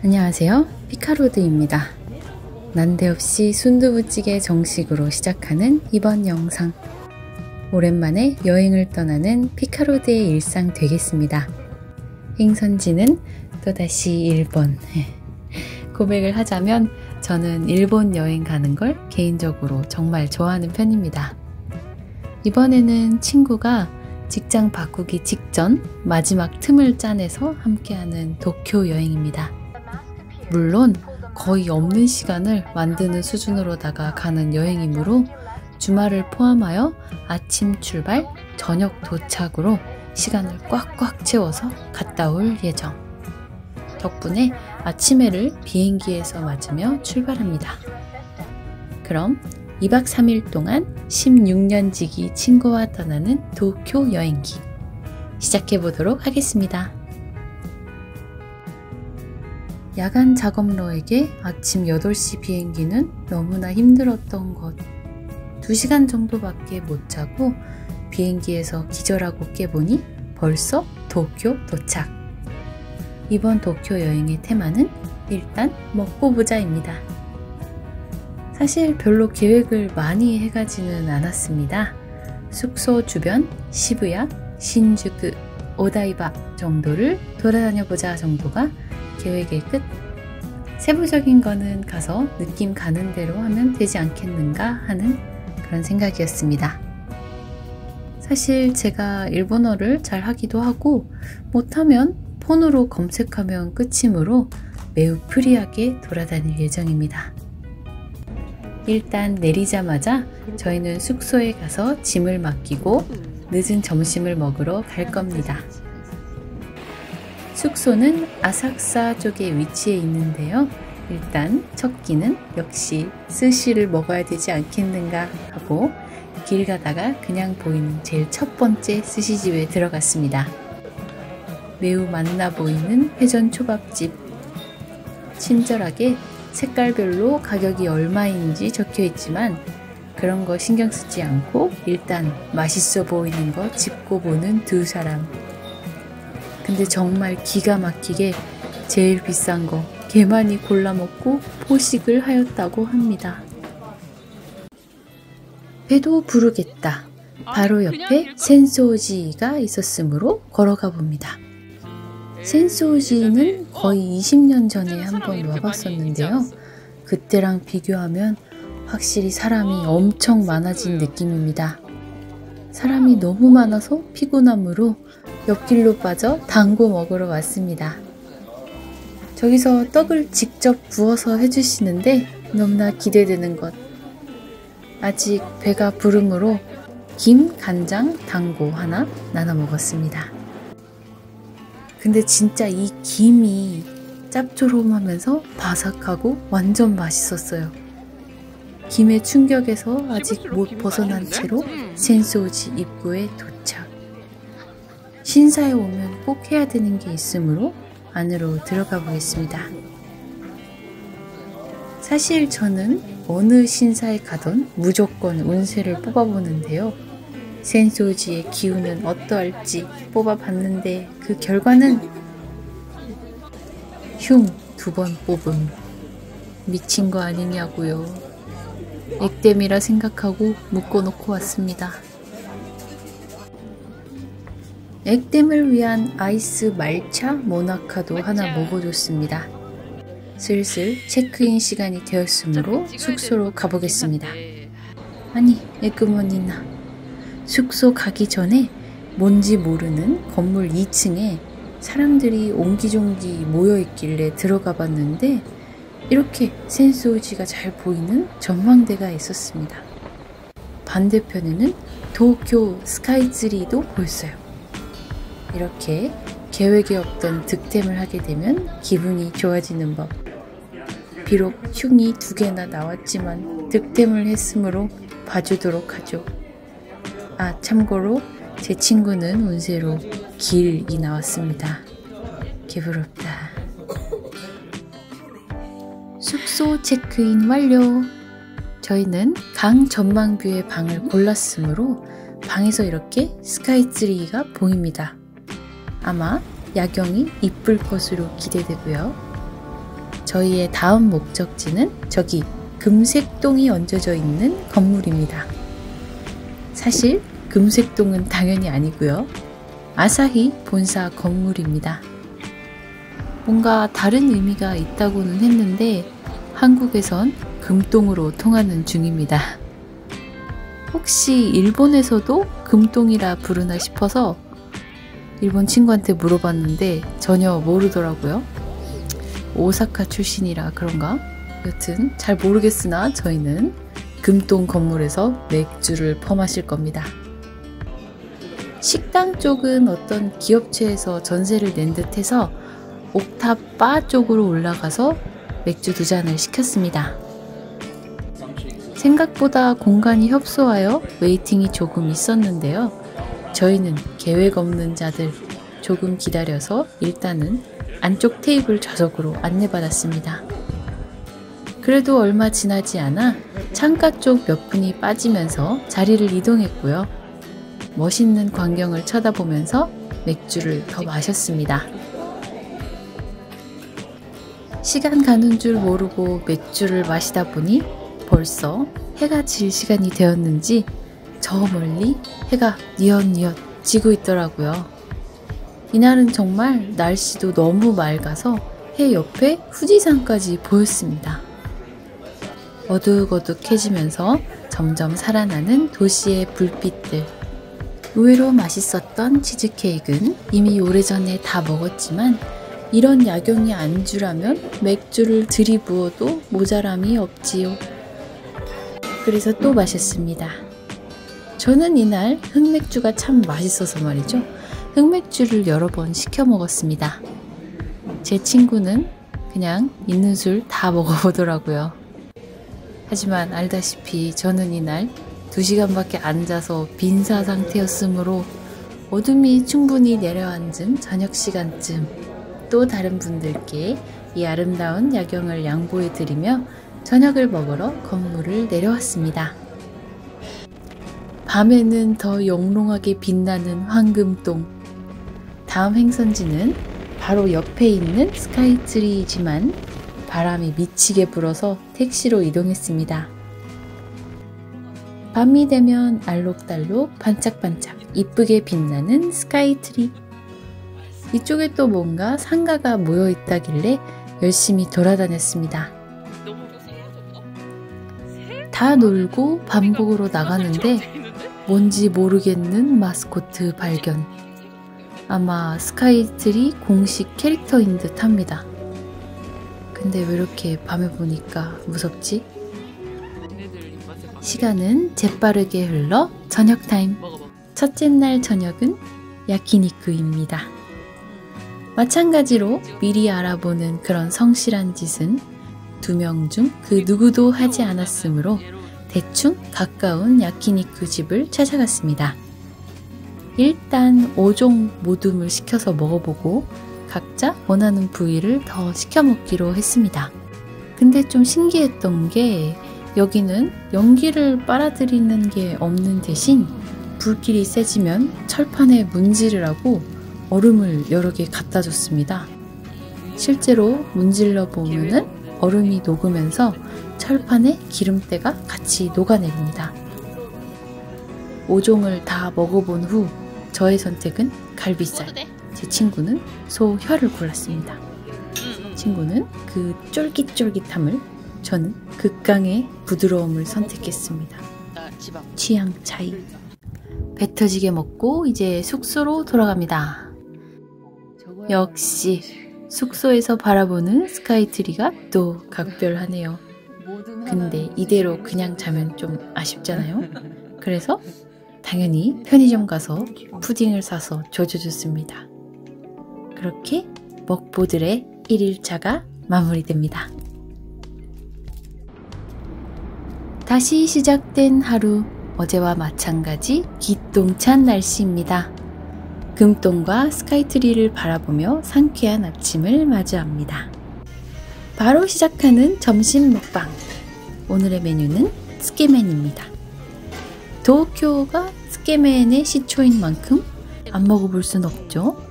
안녕하세요, 피카로드입니다. 난데없이 순두부찌개 정식으로 시작하는 이번 영상. 오랜만에 여행을 떠나는 피카로드의 일상 되겠습니다. 행선지는 또다시 일본. 고백을 하자면 저는 일본 여행 가는 걸 개인적으로 정말 좋아하는 편입니다. 이번에는 친구가 직장 바꾸기 직전 마지막 틈을 짜내서 함께하는 도쿄 여행입니다. 물론 거의 없는 시간을 만드는 수준으로다가 가는 여행이므로 주말을 포함하여 아침 출발, 저녁 도착으로 시간을 꽉꽉 채워서 갔다 올 예정. 덕분에 아침해를 비행기에서 맞으며 출발합니다. 그럼 2박 3일 동안 16년지기 친구와 떠나는 도쿄 여행기 시작해보도록 하겠습니다. 야간 작업러에게 아침 8시 비행기는 너무나 힘들었던 것. 2시간 정도밖에 못 자고 비행기에서 기절하고 깨보니 벌써 도쿄 도착. 이번 도쿄 여행의 테마는 일단 먹고 보자입니다. 사실 별로 계획을 많이 해가지는 않았습니다. 숙소 주변 시부야, 신주쿠, 오다이바 정도를 돌아다녀보자 정도가 계획의 끝. 세부적인 거는 가서 느낌 가는 대로 하면 되지 않겠는가 하는 그런 생각이었습니다. 사실 제가 일본어를 잘 하기도 하고 못하면 폰으로 검색하면 끝이므로 매우 프리하게 돌아다닐 예정입니다. 일단 내리자마자 저희는 숙소에 가서 짐을 맡기고 늦은 점심을 먹으러 갈 겁니다. 숙소는 아사쿠사 쪽에 위치해 있는데요. 일단 첫 끼는 역시 스시를 먹어야 되지 않겠는가 하고 길 가다가 그냥 보이는 제일 첫 번째 스시집에 들어갔습니다. 매우 맛나 보이는 회전 초밥집. 친절하게 색깔별로 가격이 얼마인지 적혀 있지만 그런 거 신경 쓰지 않고 일단 맛있어 보이는 거 짚고 보는 두 사람. 근데 정말 기가 막히게 제일 비싼 거 개 많이 골라 먹고 포식을 하였다고 합니다. 배도 부르겠다. 바로 옆에 센소지가 있었으므로 걸어가 봅니다. 센소지는 거의 20년 전에 한번 와봤었는데요. 그때랑 비교하면 확실히 사람이 엄청 많아진 느낌입니다. 사람이 너무 많아서 피곤함으로 옆길로 빠져 당고 먹으러 왔습니다. 저기서 떡을 직접 구워서 해주시는데 너무나 기대되는 것. 아직 배가 부르므로 김, 간장, 당고 하나 나눠 먹었습니다. 근데 진짜 이 김이 짭조름하면서 바삭하고 완전 맛있었어요. 김의 충격에서 아직 못 벗어난 채로 센소지 입구에 도착. 신사에 오면 꼭 해야 되는 게 있으므로 안으로 들어가 보겠습니다. 사실 저는 어느 신사에 가던 무조건 운세를 뽑아보는데요. 센소지의 기운은 어떠할지 뽑아봤는데 그 결과는 흉 2번 뽑음. 미친 거 아니냐고요. 액땜이라 생각하고 묶어놓고 왔습니다. 액땜을 위한 아이스 말차 모나카도 하나 먹어줬습니다. 슬슬 체크인 시간이 되었으므로 숙소로 가보겠습니다. 아니, 에그머니나. 숙소 가기 전에 뭔지 모르는 건물 2층에 사람들이 옹기종기 모여있길래 들어가 봤는데 이렇게 센소지가 잘 보이는 전망대가 있었습니다. 반대편에는 도쿄 스카이ツリー도 보였어요. 이렇게 계획에 없던 득템을 하게 되면 기분이 좋아지는 법. 비록 흉이 2개나 나왔지만 득템을 했으므로 봐주도록 하죠. 아, 참고로 제 친구는 운세로 길이 나왔습니다. 개부럽다. 숙소 체크인 완료. 저희는 강 전망뷰의 방을 골랐으므로 방에서 이렇게 스카이ツリー가 보입니다. 아마 야경이 이쁠 것으로 기대되고요. 저희의 다음 목적지는 저기 금색동이 얹어져 있는 건물입니다. 사실 금색동은 당연히 아니고요. 아사히 본사 건물입니다. 뭔가 다른 의미가 있다고는 했는데 한국에선 금동으로 통하는 중입니다. 혹시 일본에서도 금동이라 부르나 싶어서 일본 친구한테 물어봤는데 전혀 모르더라고요. 오사카 출신이라 그런가? 여튼 잘 모르겠으나 저희는 금동 건물에서 맥주를 퍼마실 겁니다. 식당 쪽은 어떤 기업체에서 전세를 낸 듯해서 옥탑 바 쪽으로 올라가서 맥주 2잔을 시켰습니다. 생각보다 공간이 협소하여 웨이팅이 조금 있었는데요. 저희는 계획 없는 자들 조금 기다려서 일단은 안쪽 테이블 좌석으로 안내받았습니다. 그래도 얼마 지나지 않아 창가 쪽 몇 분이 빠지면서 자리를 이동했고요. 멋있는 광경을 쳐다보면서 맥주를 더 마셨습니다. 시간 가는 줄 모르고 맥주를 마시다 보니 벌써 해가 질 시간이 되었는지 저 멀리 해가 뉘엿뉘엿 지고 있더라고요. 이날은 정말 날씨도 너무 맑아서 해 옆에 후지산까지 보였습니다. 어둑어둑해지면서 점점 살아나는 도시의 불빛들. 의외로 맛있었던 치즈케이크는 이미 오래전에 다 먹었지만 이런 야경이 안주라면 맥주를 들이부어도 모자람이 없지요. 그래서 또 마셨습니다. 저는 이날 흑맥주가 참 맛있어서 말이죠. 흑맥주를 여러 번 시켜 먹었습니다. 제 친구는 그냥 있는 술 다 먹어보더라고요. 하지만 알다시피 저는 이날 2시간밖에 앉아서 빈사 상태였으므로 어둠이 충분히 내려앉은 저녁 시간쯤 또 다른 분들께 이 아름다운 야경을 양보해드리며 저녁을 먹으러 건물을 내려왔습니다. 밤에는 더 영롱하게 빛나는 황금동. 다음 행선지는 바로 옆에 있는 스카이트리이지만 바람이 미치게 불어서 택시로 이동했습니다. 밤이 되면 알록달록 반짝반짝 이쁘게 빛나는 스카이트리. 이쪽에 또 뭔가 상가가 모여 있다길래 열심히 돌아다녔습니다. 다 놀고 밤복으로 나가는데 뭔지 모르겠는 마스코트 발견. 아마 스카이트리 공식 캐릭터인 듯 합니다. 근데 왜 이렇게 밤에 보니까 무섭지? 시간은 재빠르게 흘러 저녁 타임. 첫째 날 저녁은 야키니쿠입니다. 마찬가지로 미리 알아보는 그런 성실한 짓은 2명 중 그 누구도 하지 않았으므로 대충 가까운 야키니쿠 집을 찾아갔습니다. 일단 5종 모둠을 시켜서 먹어보고 각자 원하는 부위를 더 시켜 먹기로 했습니다. 근데 좀 신기했던 게 여기는 연기를 빨아들이는 게 없는 대신 불길이 세지면 철판에 문지르라고 얼음을 여러 개 갖다 줬습니다. 실제로 문질러 보면은 얼음이 녹으면서 철판에 기름때가 같이 녹아내립니다. 5종을 다 먹어본 후 저의 선택은 갈비살, 제 친구는 소혀를 골랐습니다. 친구는 그 쫄깃쫄깃함을, 저는 극강의 부드러움을 선택했습니다. 취향 차이. 배 터지게 먹고 이제 숙소로 돌아갑니다. 역시 숙소에서 바라보는 스카이트리가 또 각별하네요. 근데 이대로 그냥 자면 좀 아쉽잖아요. 그래서 당연히 편의점 가서 푸딩을 사서 조져줬습니다. 그렇게 먹보들의 1일차가 마무리됩니다. 다시 시작된 하루. 어제와 마찬가지 기똥찬 날씨입니다. 금동과 스카이트리를 바라보며 상쾌한 아침을 맞이합니다. 바로 시작하는 점심 먹방. 오늘의 메뉴는 스케맨입니다. 도쿄가 스케맨의 시초인 만큼 안 먹어볼 순 없죠.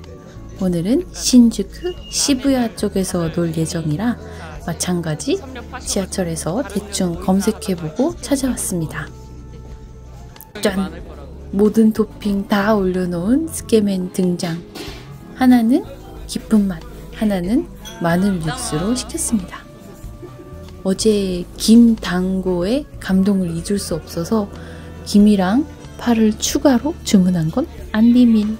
오늘은 신주쿠, 시부야 쪽에서 놀 예정이라 마찬가지 지하철에서 대충 검색해보고 찾아왔습니다. 짠! 모든 토핑 다 올려놓은 스케맨 등장. 하나는 깊은 맛, 하나는 마늘 육수로 시켰습니다. 어제 김 단고에 감동을 잊을 수 없어서 김이랑 파를 추가로 주문한 건 안 비밀.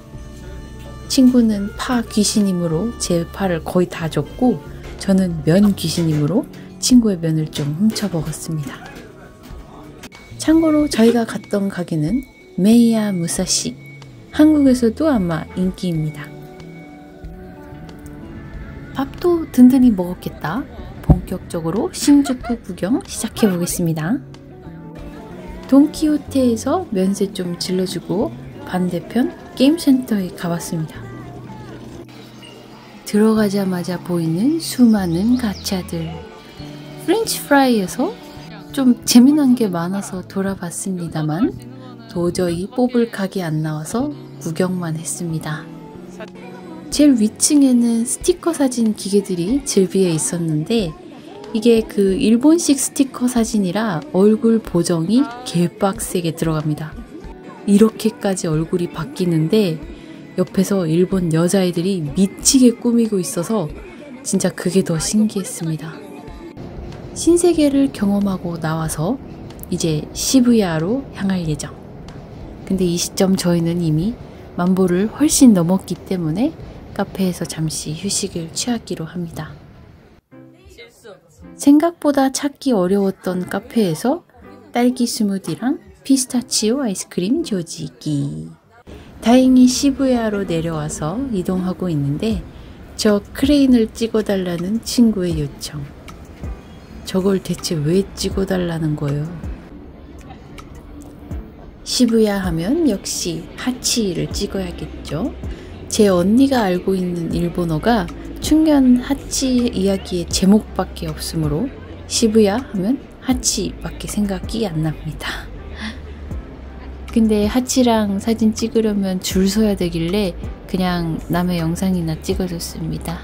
친구는 파 귀신이므로 제 파를 거의 다 줬고 저는 면 귀신이므로 친구의 면을 좀 훔쳐 먹었습니다. 참고로 저희가 갔던 가게는 메이야 무사시. 한국에서도 아마 인기입니다. 밥도 든든히 먹었겠다. 본격적으로 신주쿠 구경 시작해 보겠습니다. 돈키호테에서 면세 좀 질러주고 반대편 게임센터에 가봤습니다. 들어가자마자 보이는 수많은 가차들. 프렌치 프라이에서 좀 재미난 게 많아서 돌아봤습니다만 도저히 뽑을 각이 안 나와서 구경만 했습니다. 제일 위층에는 스티커 사진 기계들이 즐비해 있었는데 이게 그 일본식 스티커 사진이라 얼굴 보정이 개빡세게 들어갑니다. 이렇게까지 얼굴이 바뀌는데 옆에서 일본 여자애들이 미치게 꾸미고 있어서 진짜 그게 더 신기했습니다. 신세계를 경험하고 나와서 이제 시부야로 향할 예정. 근데 이 시점 저희는 이미 만보를 훨씬 넘었기 때문에 카페에서 잠시 휴식을 취하기로 합니다. 생각보다 찾기 어려웠던 카페에서 딸기 스무디랑 피스타치오 아이스크림 조지기. 다행히 시부야로 내려와서 이동하고 있는데 저 크레인을 찍어달라는 친구의 요청. 저걸 대체 왜 찍어달라는 거예요? 시부야 하면 역시 하치를 찍어야겠죠. 제 언니가 알고 있는 일본어가 충견 하치 이야기의 제목밖에 없으므로 시부야 하면 하치밖에 생각이 안 납니다. 근데 하치랑 사진 찍으려면 줄 서야 되길래 그냥 남의 영상이나 찍어줬습니다.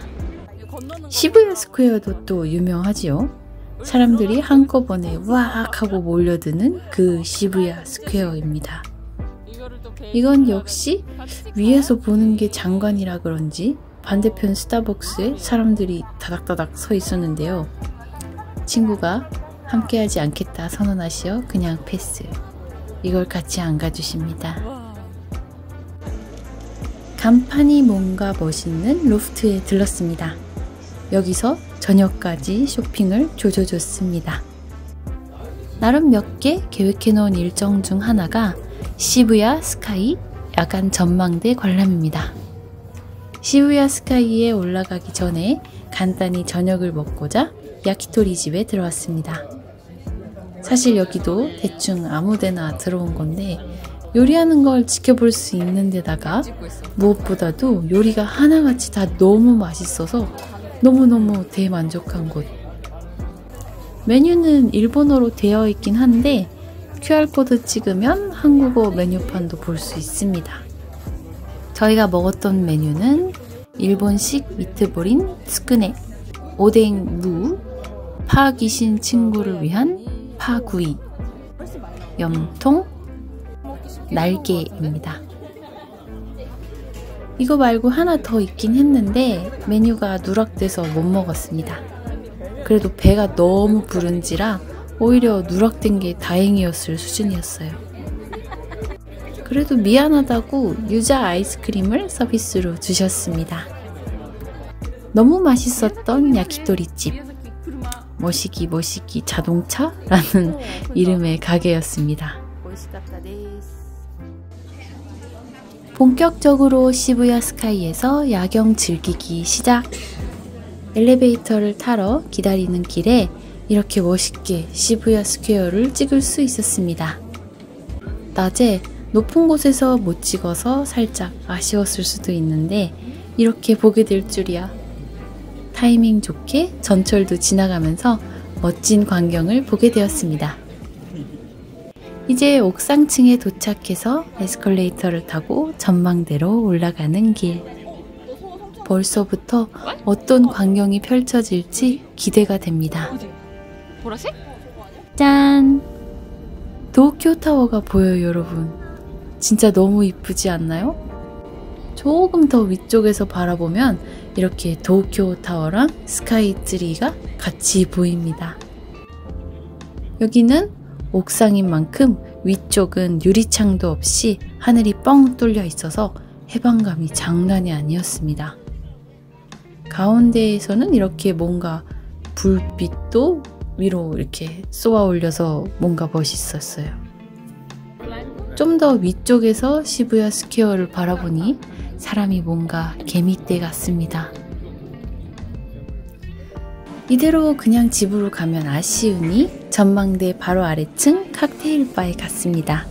시부야 스퀘어도 또 유명하지요. 사람들이 한꺼번에 와악 하고 몰려드는 그 시부야 스퀘어입니다. 이건 역시 위에서 보는 게 장관이라 그런지 반대편 스타벅스에 사람들이 다닥다닥 서 있었는데요. 친구가 함께하지 않겠다 선언하시어 그냥 패스. 이걸 같이 안 가주십니다. 간판이 뭔가 멋있는 로프트에 들렀습니다. 여기서 저녁까지 쇼핑을 조져줬습니다. 나름 몇 개 계획해놓은 일정 중 하나가 시부야 스카이 야간 전망대 관람입니다. 시부야 스카이에 올라가기 전에 간단히 저녁을 먹고자 야키토리 집에 들어왔습니다. 사실 여기도 대충 아무데나 들어온 건데 요리하는 걸 지켜볼 수 있는 데다가 무엇보다도 요리가 하나같이 다 너무 맛있어서 너무너무 대만족한 곳. 메뉴는 일본어로 되어 있긴 한데 QR코드 찍으면 한국어 메뉴판도 볼 수 있습니다. 저희가 먹었던 메뉴는 일본식 미트볼인 스크네, 오뎅 무, 파 귀신 친구를 위한 파구이, 염통, 날개입니다. 이거 말고 하나 더 있긴 했는데 메뉴가 누락돼서 못 먹었습니다. 그래도 배가 너무 부른지라 오히려 누락된 게 다행이었을 수준이었어요. 그래도 미안하다고 유자 아이스크림을 서비스로 주셨습니다. 너무 맛있었던 야키토리집. 머시기 자동차라는 이름의 가게였습니다. 본격적으로 시부야 스카이에서 야경 즐기기 시작. 엘리베이터를 타러 기다리는 길에 이렇게 멋있게 시부야 스퀘어를 찍을 수 있었습니다. 낮에 높은 곳에서 못 찍어서 살짝 아쉬웠을 수도 있는데 이렇게 보게 될 줄이야. 타이밍 좋게 전철도 지나가면서 멋진 광경을 보게 되었습니다. 이제 옥상층에 도착해서 에스컬레이터를 타고 전망대로 올라가는 길. 벌써부터 어떤 광경이 펼쳐질지 기대가 됩니다. 보라색? 짠! 도쿄타워가 보여요, 여러분. 진짜 너무 이쁘지 않나요? 조금 더 위쪽에서 바라보면 이렇게 도쿄타워랑 스카이트리가 같이 보입니다. 여기는 옥상인 만큼 위쪽은 유리창도 없이 하늘이 뻥 뚫려 있어서 해방감이 장난이 아니었습니다. 가운데에서는 이렇게 뭔가 불빛도 위로 이렇게 쏘아 올려서 뭔가 멋있었어요. 좀 더 위쪽에서 시부야 스퀘어를 바라보니 사람이 뭔가 개미떼 같습니다. 이대로 그냥 집으로 가면 아쉬우니 전망대 바로 아래층 칵테일 바에 갔습니다.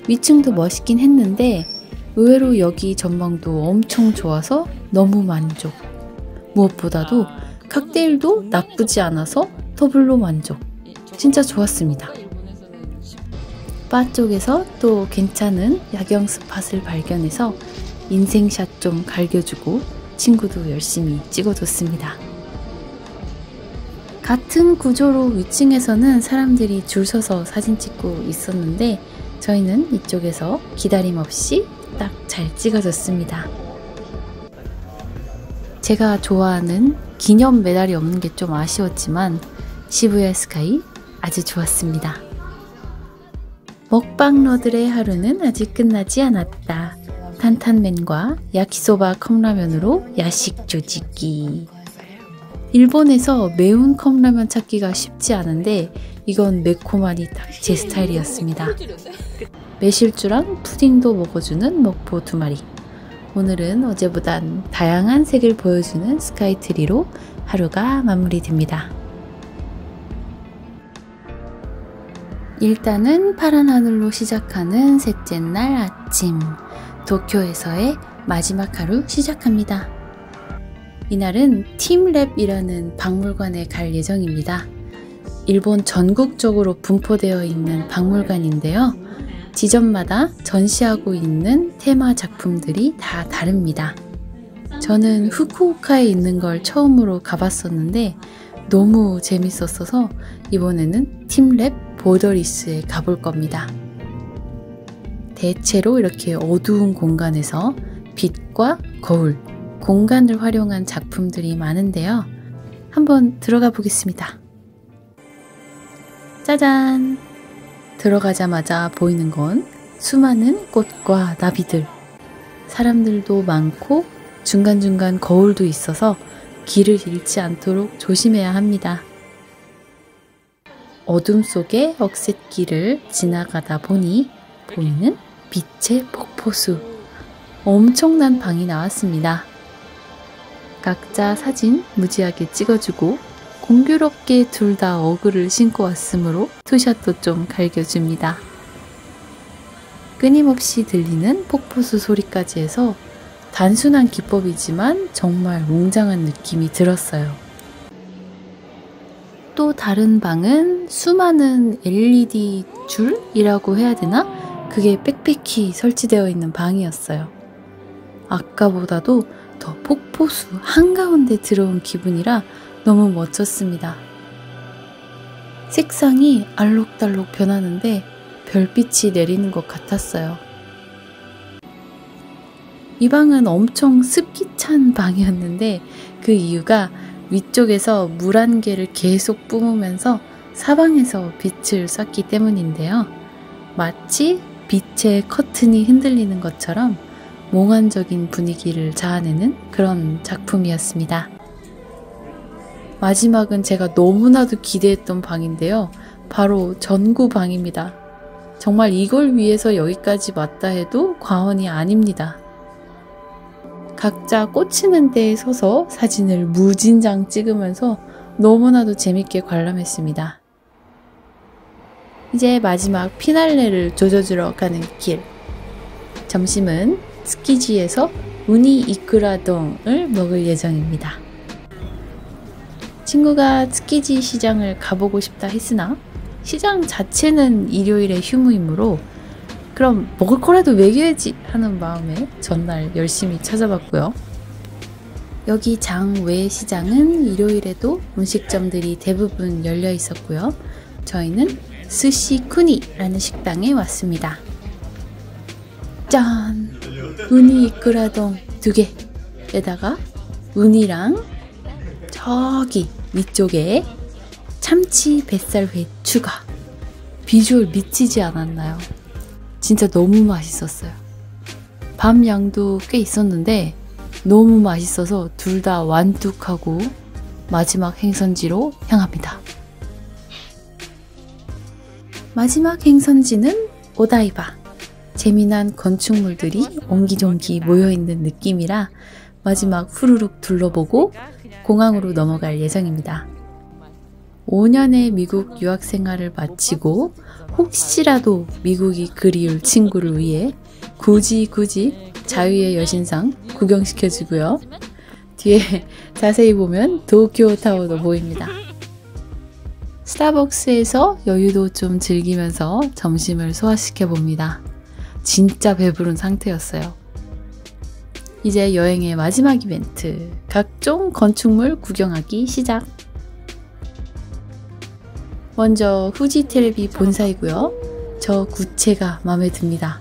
위층도 멋있긴 했는데 의외로 여기 전망도 엄청 좋아서 너무 만족. 무엇보다도 칵테일도 나쁘지 않아서 더블로 만족. 진짜 좋았습니다. 바 쪽에서 또 괜찮은 야경 스팟을 발견해서 인생샷 좀 갈겨주고 친구도 열심히 찍어줬습니다. 같은 구조로 위층에서는 사람들이 줄 서서 사진 찍고 있었는데 저희는 이쪽에서 기다림 없이 딱 잘 찍어줬습니다. 제가 좋아하는 기념 메달이 없는 게 좀 아쉬웠지만 시부야 스카이 아주 좋았습니다. 먹방러들의 하루는 아직 끝나지 않았다. 탄탄면과 야키소바 컵라면으로 야식 조지기. 일본에서 매운 컵라면 찾기가 쉽지 않은데 이건 매콤하니 딱 제 스타일이었습니다. 매실주랑 푸딩도 먹어주는 먹보 2마리. 오늘은 어제보단 다양한 색을 보여주는 스카이트리로 하루가 마무리됩니다. 일단은 파란 하늘로 시작하는 셋째 날 아침. 도쿄에서의 마지막 하루 시작합니다. 이날은 팀랩이라는 박물관에 갈 예정입니다. 일본 전국적으로 분포되어 있는 박물관인데요. 지점마다 전시하고 있는 테마 작품들이 다 다릅니다. 저는 후쿠오카에 있는 걸 처음으로 가봤었는데 너무 재밌었어서 이번에는 팀랩 보더리스에 가볼 겁니다. 대체로 이렇게 어두운 공간에서 빛과 거울, 공간을 활용한 작품들이 많은데요. 한번 들어가 보겠습니다. 짜잔! 들어가자마자 보이는 건 수많은 꽃과 나비들. 사람들도 많고 중간중간 거울도 있어서 길을 잃지 않도록 조심해야 합니다. 어둠 속의 억새길을 지나가다 보니 보이는 빛의 폭포수. 엄청난 방이 나왔습니다. 각자 사진 무지하게 찍어주고 공교롭게 둘 다 어그를 신고 왔으므로 투샷도 좀 갈겨줍니다. 끊임없이 들리는 폭포수 소리까지 해서 단순한 기법이지만 정말 웅장한 느낌이 들었어요. 또 다른 방은 수많은 LED 줄이라고 해야 되나? 그게 빽빽히 설치되어 있는 방이었어요. 아까보다도 더 폭포수 한가운데 들어온 기분이라 너무 멋졌습니다. 색상이 알록달록 변하는데 별빛이 내리는 것 같았어요. 이 방은 엄청 습기 찬 방이었는데 그 이유가 위쪽에서 물 한 개를 계속 뿜으면서 사방에서 빛을 쐈기 때문인데요. 마치 빛의 커튼이 흔들리는 것처럼 몽환적인 분위기를 자아내는 그런 작품이었습니다. 마지막은 제가 너무나도 기대했던 방인데요. 바로 전구 방입니다. 정말 이걸 위해서 여기까지 왔다 해도 과언이 아닙니다. 각자 꽂히는 데에 서서 사진을 무진장 찍으면서 너무나도 재밌게 관람했습니다. 이제 마지막 피날레를 조져주러 가는 길. 점심은 스키지에서 우니 이쿠라동을 먹을 예정입니다. 친구가 스키지 시장을 가보고 싶다 했으나 시장 자체는 일요일에 휴무이므로 그럼 먹을 거라도 먹여야지 하는 마음에 전날 열심히 찾아봤고요. 여기 장 외 시장은 일요일에도 음식점들이 대부분 열려 있었고요. 저희는 스시쿠니라는 식당에 왔습니다. 짠! 우니 이쿠라동 2개에다가 우니랑 저기 위쪽에 참치 뱃살회 추가. 비주얼 미치지 않았나요? 진짜 너무 맛있었어요. 밥 양도 꽤 있었는데 너무 맛있어서 둘 다 완뚝하고 마지막 행선지로 향합니다. 마지막 행선지는 오다이바. 재미난 건축물들이 옹기종기 모여있는 느낌이라 마지막 후루룩 둘러보고 공항으로 넘어갈 예정입니다. 5년의 미국 유학 생활을 마치고 혹시라도 미국이 그리울 친구를 위해 굳이 자유의 여신상 구경시켜주고요. 뒤에 자세히 보면 도쿄타워도 보입니다. 스타벅스에서 여유도 좀 즐기면서 점심을 소화시켜 봅니다. 진짜 배부른 상태였어요. 이제 여행의 마지막 이벤트, 각종 건축물 구경하기 시작! 먼저 후지 텔레비 본사이고요. 저 구체가 마음에 듭니다.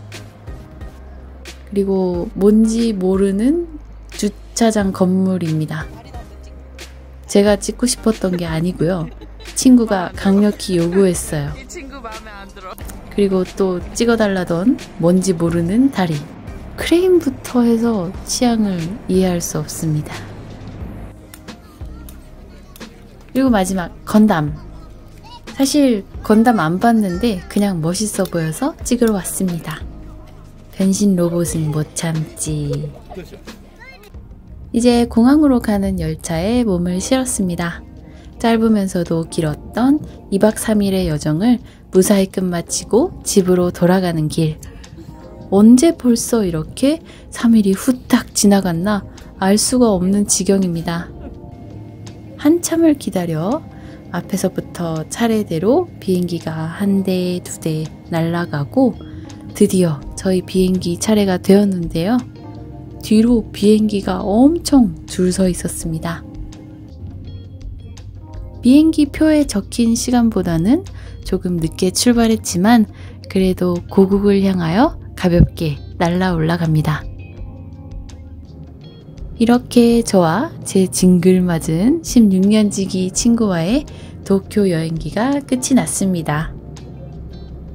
그리고 뭔지 모르는 주차장 건물입니다. 제가 찍고 싶었던 게 아니고요. 친구가 강력히 요구했어요. 그리고 또 찍어달라던 뭔지 모르는 다리. 크레인부터 해서 취향을 이해할 수 없습니다. 그리고 마지막 건담. 사실 건담 안 봤는데 그냥 멋있어 보여서 찍으러 왔습니다. 변신 로봇은 못 참지. 이제 공항으로 가는 열차에 몸을 실었습니다. 짧으면서도 길었던 2박 3일의 여정을 무사히 끝마치고 집으로 돌아가는 길. 언제 벌써 이렇게 3일이 후딱 지나갔나 알 수가 없는 지경입니다. 한참을 기다려 앞에서부터 차례대로 비행기가 한 대, 두 대 날아가고 드디어 저희 비행기 차례가 되었는데요. 뒤로 비행기가 엄청 줄 서 있었습니다. 비행기 표에 적힌 시간보다는 조금 늦게 출발했지만 그래도 고국을 향하여 가볍게 날아 올라갑니다. 이렇게 저와 제 징글맞은 16년지기 친구와의 도쿄 여행기가 끝이 났습니다.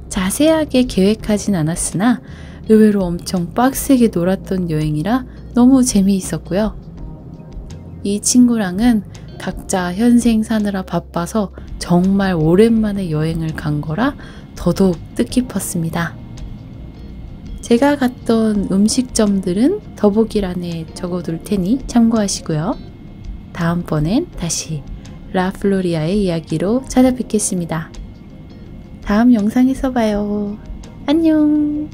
자세하게 계획하진 않았으나 의외로 엄청 빡세게 놀았던 여행이라 너무 재미있었고요. 이 친구랑은 각자 현생 사느라 바빠서 정말 오랜만에 여행을 간 거라 더더욱 뜻깊었습니다. 제가 갔던 음식점들은 더보기란에 적어둘 테니 참고하시고요. 다음번엔 다시 라플로리아의 이야기로 찾아뵙겠습니다. 다음 영상에서 봐요. 안녕!